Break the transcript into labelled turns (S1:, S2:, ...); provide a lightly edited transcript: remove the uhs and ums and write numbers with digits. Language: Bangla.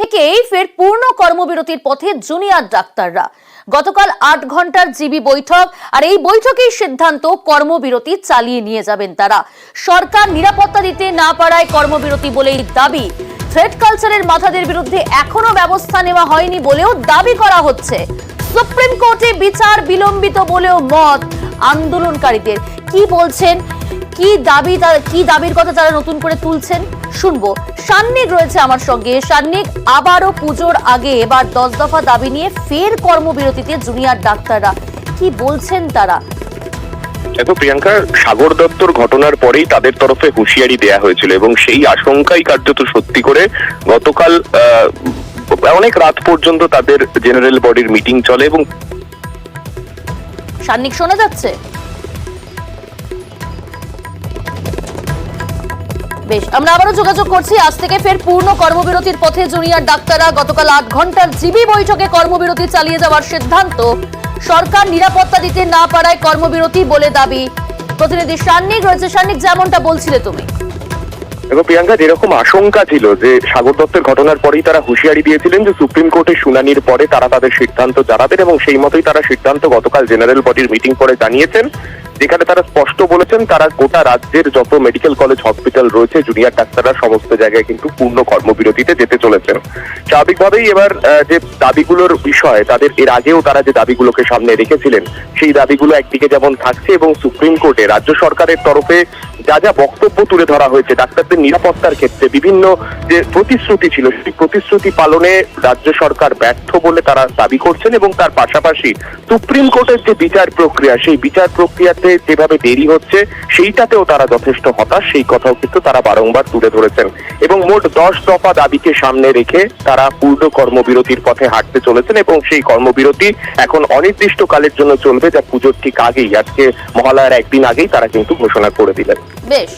S1: থেকেই ফের পূর্ণ কর্মবিরতির পথে জুনিয়র ডাক্তাররা। গতকাল 8 ঘন্টার জিবি বৈঠক, আর এই বৈঠকেই সিদ্ধান্ত কর্মবিরতি চালিয়ে নিয়ে যাবেন তারা। সরকার নিরাপত্তা দিতে না পারায় কর্মবিরতি বলেই দাবি। থ্রেট কালচারের মাথাদের বিরুদ্ধে এখনো ব্যবস্থা নেওয়া হয়নি বলেও দাবি করা হচ্ছে। সুপ্রিম কোর্টে বিচার বিলম্বিত বলেও মত আন্দোলনকারীদের। কি বলছেন, কি দাবির কথা তারা নতুন করে তুলছেন শুনবো। সান্নিক রয়েছে আমার সঙ্গে। সান্নিক, আবারও পুজোর আগে এবার 10 দফা দাবি নিয়ে ফের কর্মবিরতিতে জুনিয়র ডাক্তাররা, কি বলছেন তারা?
S2: দেখো প্রিয়াঙ্কা, সাগর দত্তর ঘটনার পরেই তাদের তরফে হুঁশিয়ারি দেয়া হয়েছিল এবং সেই আশঙ্কাই কার্যত সত্যি করে গতকাল অনেক রাত পর্যন্ত তাদের জেনারেল বডির মিটিং চলে। এবং
S1: সান্নিক, শোনা যাচ্ছে? বেশ, আমরা আবারও যোগাযোগ করছি। আজ থেকে ফের পূর্ণ কর্মবিরতির পথে জুনিয়র ডাক্তাররা। গতকাল 8 ঘন্টার জিবি বৈঠকে কর্মবিরতি চালিয়ে যাওয়ার সিদ্ধান্ত। সরকার নিরাপত্তা দিতে না পারায় কর্মবিরতি বলে দাবি। প্রতিনিধি সান্নিক রয়েছে। সান্নিক, যেমনটা বলছিলে তুমি।
S2: দেখো প্রিয়াঙ্কা, যেরকম আশঙ্কা ছিল যে সাগর দত্তের ঘটনার পরেই তারা হুঁশিয়ারি দিয়েছিলেন যে সুপ্রিম কোর্টের শুনানির পরে তারা তাদের সিদ্ধান্ত জানাবেন, এবং সেই মতোই তারা সিদ্ধান্ত গতকাল জেনারেল বডির মিটিং করে জানিয়েছেন, যেখানে তারা স্পষ্ট বলেছেন তারা গোটা রাজ্যের যত মেডিকেল কলেজ হসপিটাল রয়েছে জুনিয়র ডাক্তাররা সমস্ত জায়গায় কিন্তু পূর্ণ কর্মবিরতিতে যেতে চলেছেন। স্বাভাবিকভাবেই এবার যে দাবিগুলোর বিষয়, তাদের এর আগেও তারা যে দাবিগুলোকে সামনে রেখেছিলেন সেই দাবিগুলো একদিকে যেমন থাকছে, এবং সুপ্রিম কোর্টে রাজ্য সরকারের তরফে যা যা বক্তব্য তুলে ধরা হয়েছে ডাক্তারদের নিরাপত্তার ক্ষেত্রে বিভিন্ন যে প্রতিশ্রুতি ছিল, সেই প্রতিশ্রুতি পালনে রাজ্য সরকার ব্যর্থ বলে তারা দাবি করছেন। এবং তার পাশাপাশি সুপ্রিম কোর্টের যে বিচার প্রক্রিয়া, সেই বিচার প্রক্রিয়াতে যেভাবে দেরি হচ্ছে সেইটাতেও তারা যথেষ্ট হতাশ, সেই কথাও কিন্তু তারা বারংবার তুলে ধরেছেন। এবং মোট 10 দফা দাবিকে সামনে রেখে তারা পূর্ণ কর্মবিরতির পথে হাঁটতে চলেছেন, এবং সেই কর্মবিরতি এখন অনির্দিষ্টকালের জন্য চলবে, যা পুজোর ঠিক আগেই, আজকে মহালয়ার একদিন আগেই তারা কিন্তু ঘোষণা করে দিলেন।
S1: বেশ।